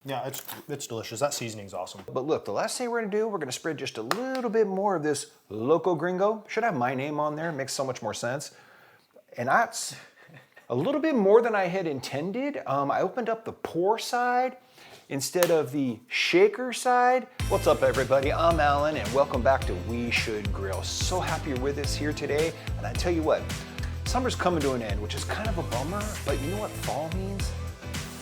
Yeah, it's delicious. That seasoning's awesome. But look, the last thing we're gonna do, we're gonna spread just a little bit more of this Loco Gringo. Should have my name on there, makes so much more sense. And that's a little bit more than I had intended. I opened up the pour side instead of the shaker side. What's up everybody, I'm Alan and welcome back to We Should Grill. So happy you're with us here today. And I tell you what, summer's coming to an end, which is kind of a bummer, but you know what fall means?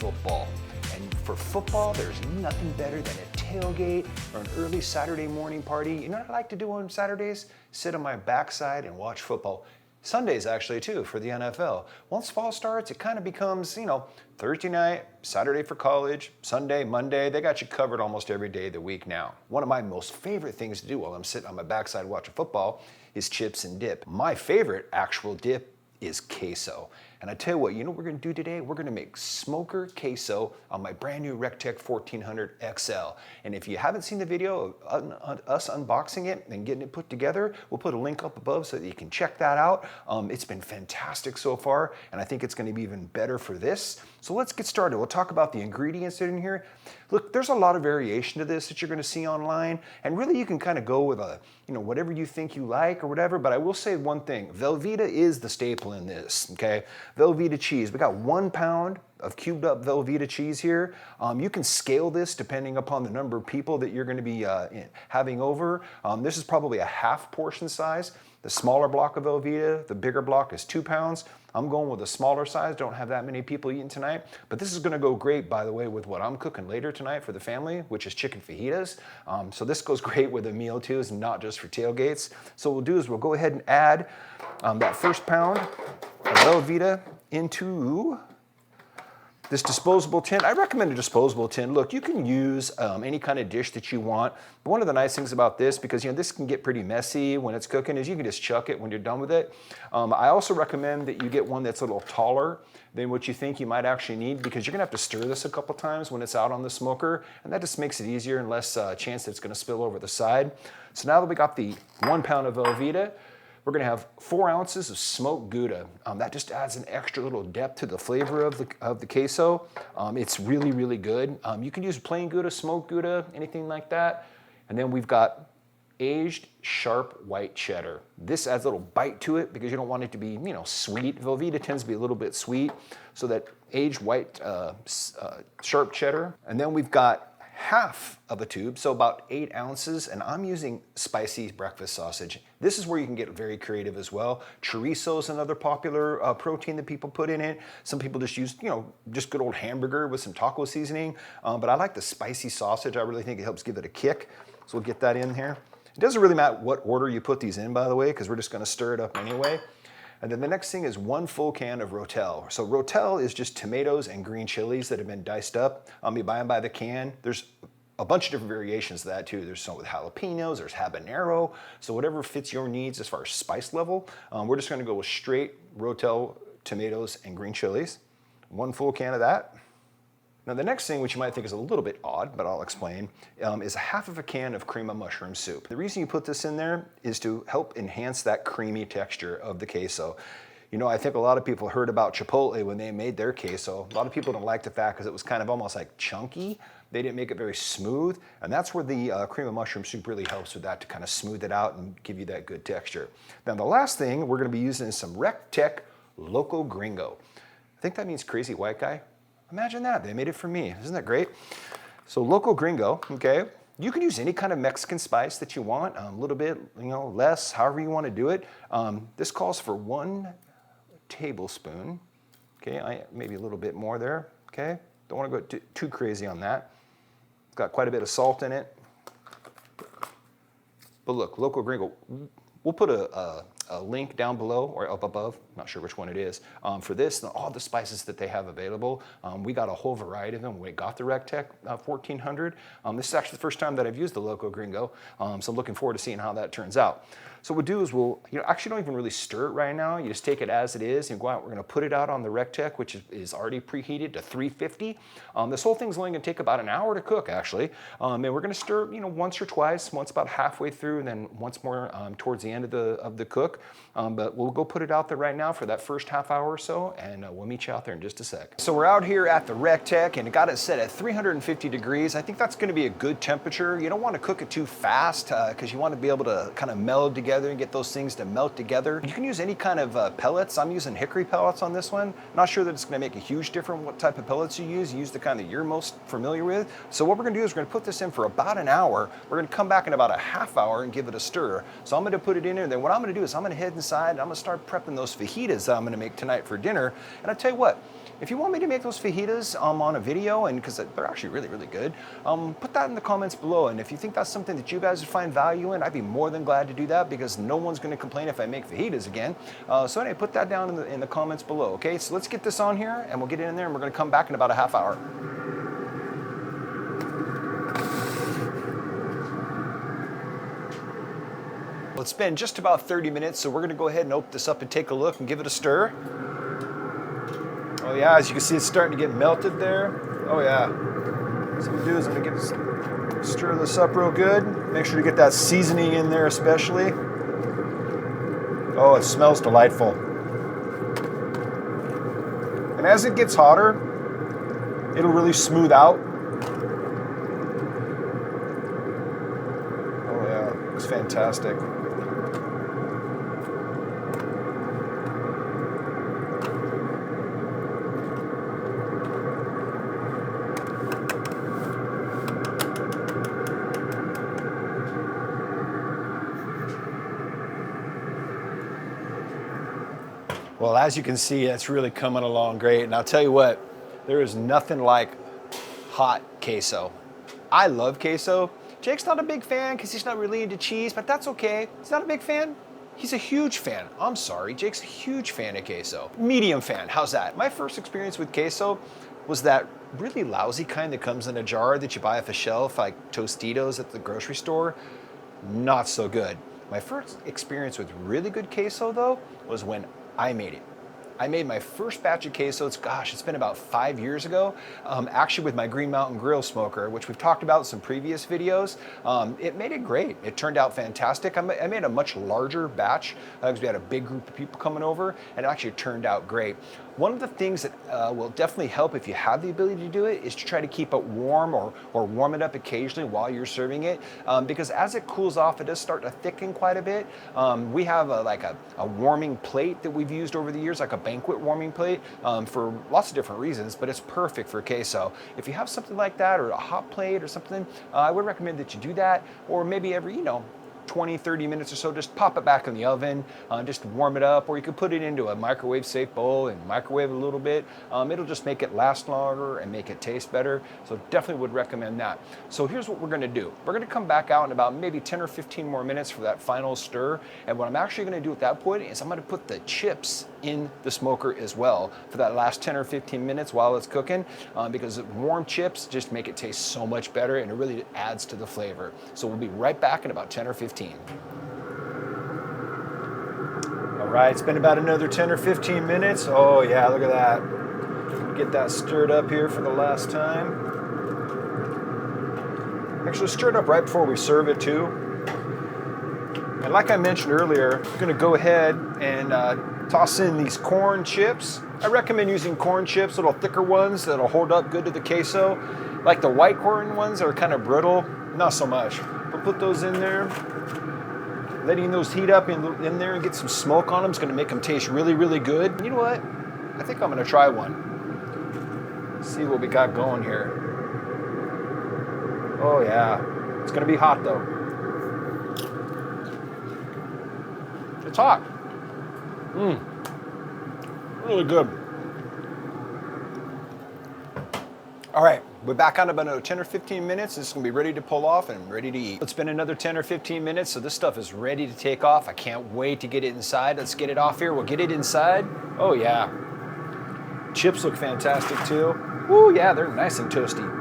Football. And for football, there's nothing better than a tailgate or an early Saturday morning party. You know what I like to do on Saturdays? Sit on my backside and watch football. Sundays actually too for the NFL. Once fall starts, it kind of becomes, you know, Thursday night, Saturday for college, Sunday, Monday, they got you covered almost every day of the week now. One of my most favorite things to do while I'm sitting on my backside watching football is chips and dip. My favorite actual dip is queso. And I tell you what we're gonna do today? We're gonna make smoker queso on my brand new Recteq 1400 XL. And if you haven't seen the video of us unboxing it and getting it put together, we'll put a link up above so that you can check that out. It's been fantastic so far, and I think it's gonna be even better for this. So let's get started. We'll talk about the ingredients that are in here. Look, there's a lot of variation to this that you're gonna see online, and really you can kind of go with whatever you think you like or whatever, but I will say one thing, Velveeta is the staple in this, okay? Velveeta cheese, we got 1 pound of cubed up Velveeta cheese here. You can scale this depending upon the number of people that you're gonna be having over. This is probably a half portion size. The smaller block of Velveeta, the bigger block is 2 pounds. I'm going with a smaller size, don't have that many people eating tonight, but this is gonna go great, by the way, with what I'm cooking later tonight for the family, which is chicken fajitas. So this goes great with a meal too, it's not just for tailgates. So what we'll do is we'll go ahead and add that 1 pound of Velveeta into this disposable tin. I recommend a disposable tin. Look, you can use any kind of dish that you want. But one of the nice things about this, because this can get pretty messy when it's cooking, is you can just chuck it when you're done with it. I also recommend that you get one that's a little taller than what you think you might actually need, because you're gonna have to stir this a couple times when it's out on the smoker, and that just makes it easier and less chance that it's gonna spill over the side. So now that we got the 1 pound of Velveeta, we're gonna have 4 ounces of smoked Gouda. That just adds an extra little depth to the flavor of the queso. It's really, really good. You can use plain Gouda, smoked Gouda, anything like that. And then we've got aged sharp white cheddar. This adds a little bite to it because you don't want it to be, sweet. Velveeta tends to be a little bit sweet, so that aged white sharp cheddar. And then we've got half of a tube, so about 8 ounces, and I'm using spicy breakfast sausage. This is where you can get very creative as well. Chorizo is another popular protein that people put in it. Some people just use, just good old hamburger with some taco seasoning, but I like the spicy sausage. I really think it helps give it a kick, so we'll get that in here. It doesn't really matter what order you put these in, by the way, because we're just gonna stir it up anyway. And then the next thing is 1 full can of Rotel. So Rotel is just tomatoes and green chilies that have been diced up. You buy them by the can. There's a bunch of different variations of that too. There's some with jalapenos, there's habanero. So whatever fits your needs as far as spice level. We're just gonna go with straight Rotel tomatoes and green chilies. 1 full can of that. Now the next thing, which you might think is a little bit odd, but I'll explain, is a half of a can of cream of mushroom soup. The reason you put this in there is to help enhance that creamy texture of the queso. I think a lot of people heard about Chipotle when they made their queso. A lot of people don't like the fact because it was kind of almost like chunky. They didn't make it very smooth, and that's where the cream of mushroom soup really helps with that, to kind of smooth it out and give you that good texture. Now the last thing we're gonna be using is some Recteq Loco Gringo. I think that means crazy white guy. Imagine that, they made it for me. Isn't that great? So Loco Gringo, okay? You can use any kind of Mexican spice that you want, a little bit, less, however you want to do it. This calls for 1 tablespoon, okay? Maybe a little bit more there, okay? Don't want to go too crazy on that. It's got quite a bit of salt in it. But look, Loco Gringo, we'll put a link down below or up above, not sure which one it is, for this and all the spices that they have available. We got a whole variety of them when we got the Recteq 1400. This is actually the first time that I've used the Loco Gringo, so I'm looking forward to seeing how that turns out. So what we'll do is we'll, actually don't even really stir it right now. You just take it as it is and go out. We're gonna put it out on the Recteq, which is already preheated to 350. This whole thing's only gonna take about an hour to cook, actually. And we're gonna stir, once or twice, once about halfway through, and then once more towards the end of the cook. But we'll go put it out there right now. now for that first half hour or so, and we'll meet you out there in just a sec. So we're out here at the Recteq, and it got it set at 350 degrees. I think that's gonna be a good temperature. You don't wanna cook it too fast, because you wanna be able to kind of meld together and get those things to melt together. You can use any kind of pellets. I'm using hickory pellets on this one. Not sure that it's gonna make a huge difference what type of pellets you use. Use the kind that you're most familiar with. So what we're gonna do is we're gonna put this in for about an hour. We're gonna come back in about a half hour and give it a stir. So I'm gonna put it in there, and then what I'm gonna do is I'm gonna head inside and I'm gonna start prepping those fajitas that I'm gonna make tonight for dinner. And I tell you what, if you want me to make those fajitas on a video, and because they're actually really, really good, put that in the comments below. And if you think that's something that you guys would find value in, I'd be more than glad to do that, because no one's gonna complain if I make fajitas again. So anyway, put that down in the comments below, okay? So let's get this on here and we'll get it in there, and we're gonna come back in about a half hour. Well, it's been just about 30 minutes, so we're gonna go ahead and open this up and take a look and give it a stir. Oh yeah, as you can see, it's starting to get melted there. Oh yeah. What I'm gonna do is I'm gonna stir this up real good. Make sure to get that seasoning in there especially. Oh, it smells delightful. And as it gets hotter, it'll really smooth out. Oh yeah, it's fantastic. Well, as you can see, it's really coming along great. And I'll tell you what, there is nothing like hot queso. I love queso. Jake's not a big fan because he's not really into cheese, but that's okay. He's not a big fan. He's a huge fan. I'm sorry, Jake's a huge fan of queso. Medium fan, how's that? My first experience with queso was that really lousy kind that comes in a jar that you buy off a shelf, like Tostitos at the grocery store. Not so good. My first experience with really good queso though was when I made it. I made my first batch of queso, it's been about 5 years ago, actually with my Green Mountain Grill smoker, which we've talked about in some previous videos. It made it great. It turned out fantastic. I made a much larger batch because we had a big group of people coming over, and it actually turned out great. One of the things that will definitely help if you have the ability to do it is to try to keep it warm or warm it up occasionally while you're serving it, because as it cools off, it does start to thicken quite a bit. We have a warming plate that we've used over the years, like a banquet warming plate, for lots of different reasons, but it's perfect for queso. If you have something like that, or a hot plate or something, I would recommend that you do that, or maybe every, 20, 30 minutes or so, just pop it back in the oven, just warm it up, or you could put it into a microwave safe bowl and microwave a little bit. It'll just make it last longer and make it taste better. So definitely would recommend that. So here's what we're gonna do. We're gonna come back out in about maybe 10 or 15 more minutes for that final stir. And what I'm actually gonna do at that point is I'm gonna put the chips in the smoker as well for that last 10 or 15 minutes while it's cooking, because warm chips just make it taste so much better, and it really adds to the flavor. So we'll be right back in about 10 or 15. All right, it's been about another 10 or 15 minutes. Oh yeah, look at that. Get that stirred up here for the last time. Actually, stir it up right before we serve it too. And like I mentioned earlier, I'm gonna go ahead and toss in these corn chips. I recommend using corn chips, little thicker ones that'll hold up good to the queso. Like the white corn ones are kind of brittle, not so much. But put those in there. Letting those heat up in there and get some smoke on them is gonna make them taste really, really good. And you know what? I think I'm gonna try one. See what we got going here. Oh yeah, it's gonna be hot though. It's hot. Really good. All right, we're back on about another 10 or 15 minutes. This is gonna be ready to pull off and ready to eat. It's been another 10 or 15 minutes, so this stuff is ready to take off. I can't wait to get it inside. Let's get it off here. We'll get it inside. Oh yeah. Chips look fantastic too. Ooh yeah, they're nice and toasty.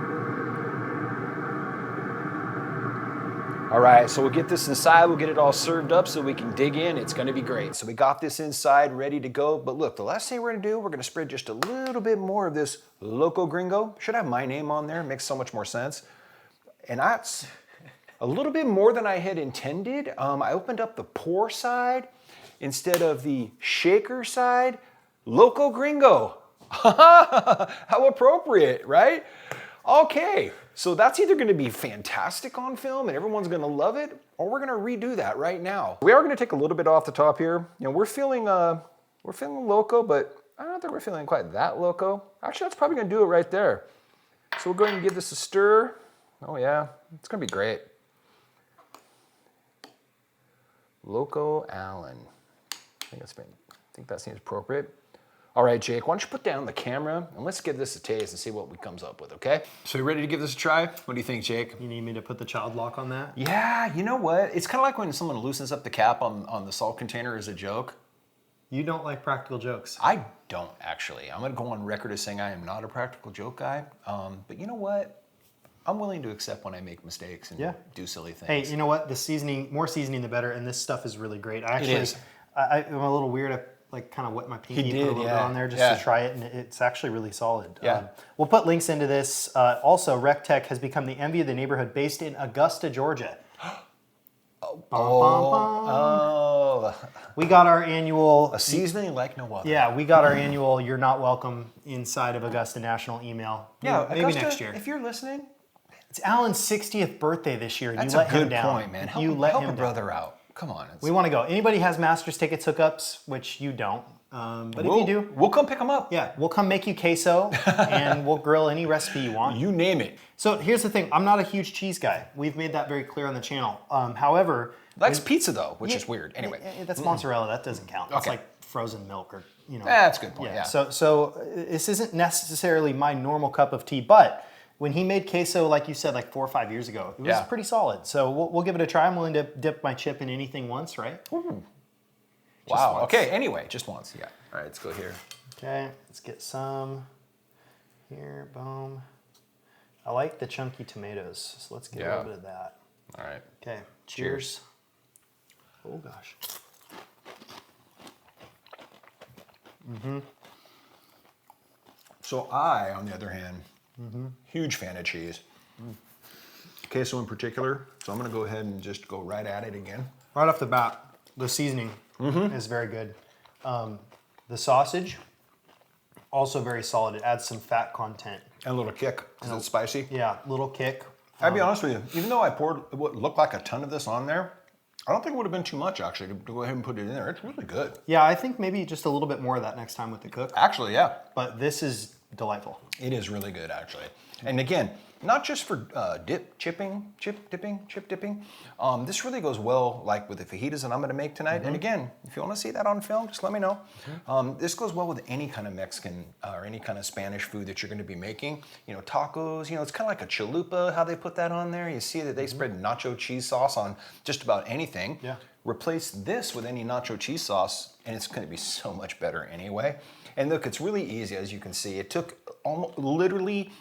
All right, so we'll get this inside, we'll get it all served up so we can dig in. It's gonna be great. So we got this inside, ready to go. But look, the last thing we're gonna do, we're gonna spread just a little bit more of this Loco Gringo. Should have my name on there, makes so much more sense. And that's a little bit more than I had intended. I opened up the pour side, instead of the shaker side, Loco Gringo. How appropriate, right? Okay, so that's either gonna be fantastic on film and everyone's gonna love it, or we're gonna redo that right now. We are gonna take a little bit off the top here. You know, we're feeling loco, but I don't think we're feeling quite that loco. Actually, that's probably gonna do it right there. So we'll go ahead and give this a stir. Oh yeah, it's gonna be great. Loco Allen. I think that seems appropriate. All right, Jake, why don't you put down the camera and let's give this a taste and see what we comes up with, okay? So you ready to give this a try? What do you think, Jake? You need me to put the child lock on that? Yeah, you know what? It's kind of like when someone loosens up the cap on the salt container as a joke. You don't like practical jokes. I don't, actually. I'm gonna go on record as saying I am not a practical joke guy. But you know what? I'm willing to accept when I make mistakes and do silly things. Hey, you know what? The seasoning, more seasoning the better, and this stuff is really great. I actually, It is. I'm a little weird. I like kind of wet my pinky, put a little bit on there just to try it, and it's actually really solid. Yeah. We'll put links into this. Also, Recteq has become the envy of the neighborhood, based in Augusta, Georgia. We got our annual... A seasoning like no other. Yeah, we got our annual "You're Not Welcome" inside of Augusta National email. Yeah, maybe Augusta, next year. If you're listening, It's Alan's 60th birthday this year. that's you let a good him down. point, man. Help, you let help him a brother out. Come on. We want to go. Anybody has Masters tickets hookups, which you don't. But if you do, we'll come pick them up. yeah, we'll come make you queso and we'll grill any recipe you want. You name it. So here's the thing. I'm not a huge cheese guy. We've made that very clear on the channel. However, Likes pizza though, which is weird. Anyway, that's mozzarella. That doesn't count. It's Okay. like frozen milk, or you know. That's a good point. Yeah. So this isn't necessarily my normal cup of tea, but when he made queso, like you said, like 4 or 5 years ago, it was pretty solid. So we'll give it a try. I'm willing to dip my chip in anything once, right? Ooh. Wow. once. Okay. Anyway, just once. Yeah. All right. Let's go here. Okay. Let's get some here. Boom. I like the chunky tomatoes, so let's get a little bit of that. All right. Okay. Cheers. Oh gosh. So I, on the other hand, huge fan of cheese. Queso in particular. So I'm gonna go ahead and just go right at it again. Right off the bat, the seasoning is very good. The sausage, also very solid. It adds some fat content. And a little kick. Is it spicy? Yeah, little kick. I'll be honest with you. Even though I poured what looked like a ton of this on there, I don't think it would have been too much actually to go ahead and put it in there. It's really good. Yeah, I think maybe just a little bit more of that next time with the cook. Actually, yeah. But this is delightful. It is really good, actually. And again, not just for chip dipping. This really goes well like with the fajitas that I'm gonna make tonight. And again, if you wanna see that on film, just let me know. This goes well with any kind of Mexican or any kind of Spanish food that you're gonna be making. You know, tacos, you know, it's kind of like a chalupa, how they put that on there. You see that they spread nacho cheese sauce on just about anything. Yeah. Replace this with any nacho cheese sauce, and it's gonna be so much better anyway. And look, it's really easy, as you can see. It took almost literally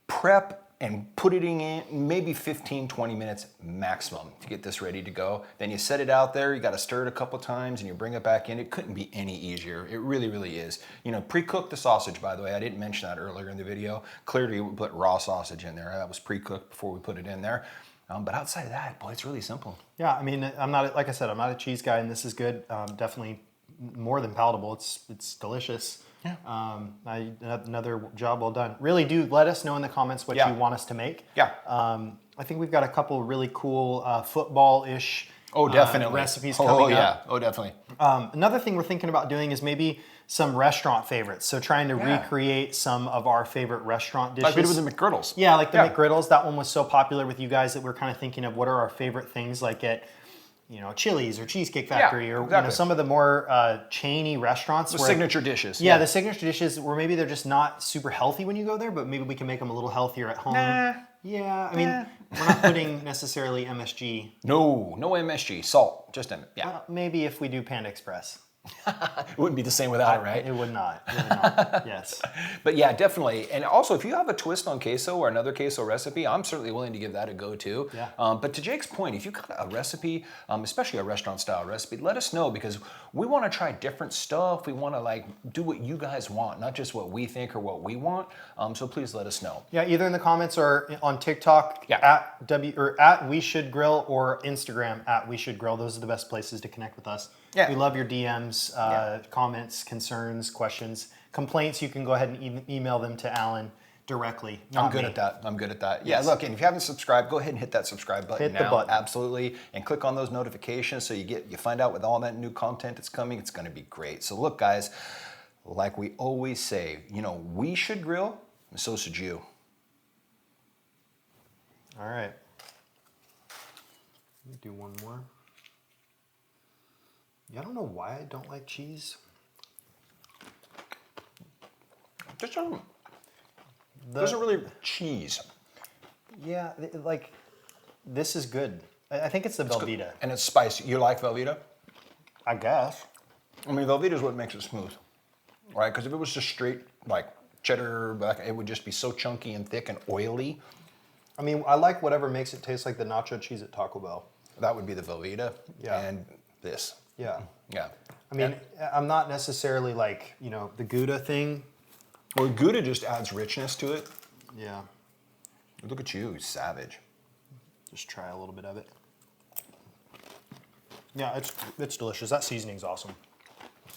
prep and put it in maybe 15, 20 minutes maximum to get this ready to go. Then you set it out there, you gotta stir it a couple times and you bring it back in. It couldn't be any easier. It really, really is. You know, pre-cook the sausage, by the way. I didn't mention that earlier in the video. Clearly we put raw sausage in there. That was pre-cooked before we put it in there. But outside of that, boy, it's really simple. Yeah, I mean, I'm not, like I said, I'm not a cheese guy, and this is good. Definitely more than palatable. It's delicious. Yeah. Another job well done. Really do let us know in the comments what you want us to make. Yeah. I think we've got a couple really cool football-ish recipes coming Oh, yeah. up. Oh, definitely. Another thing we're thinking about doing is maybe some restaurant favorites. So trying to recreate some of our favorite restaurant dishes. Like we did with the McGriddles. Yeah, like the McGriddles. That one was so popular with you guys that we're kind of thinking of what are our favorite things, like at, you know, Chili's or Cheesecake Factory or you know, some of the more chainy restaurants. The signature dishes. Yeah, the signature dishes where maybe they're just not super healthy when you go there, but maybe we can make them a little healthier at home. Yeah, I mean, we're not putting necessarily MSG. No MSG, salt, just Maybe if we do Panda Express. It wouldn't be the same without it, right? It would not. It would not. Yes. But yeah, definitely. And also, if you have a twist on queso or another queso recipe, I'm certainly willing to give that a go too. Yeah. But to Jake's point, if you got a recipe, especially a restaurant style recipe, let us know because we want to try different stuff. We want to like do what you guys want, not just what we think or what we want. So please let us know. Yeah, either in the comments or on TikTok at We Should Grill or Instagram at We Should Grill. Those are the best places to connect with us. Yeah. We love your DMs, comments, concerns, questions, complaints. You can go ahead and email them to Alan directly. I'm good at that. I'm good at that. Yeah, look, and if you haven't subscribed, go ahead and hit that subscribe button now. Hit the button. Absolutely. And click on those notifications so you find out with all that new content that's coming. It's going to be great. So look, guys, like we always say, you know, we should grill, and so should you. All right. Let me do one more. Yeah, I don't know why I don't like cheese. Just doesn't really cheese. Yeah, like this is good. I think it's the Velveeta. And it's spicy. You like Velveeta? I guess. I mean, Velveeta is what makes it smooth, right? Because if it was just straight like cheddar, it would just be so chunky and thick and oily. I mean, I like whatever makes it taste like the nacho cheese at Taco Bell. That would be the Velveeta. Yeah. And this. Yeah. Yeah. I mean, I'm not necessarily like, you know, the Gouda thing. Well, Gouda just adds richness to it. Yeah. Look at you, savage. Just try a little bit of it. Yeah, it's delicious. That seasoning's awesome.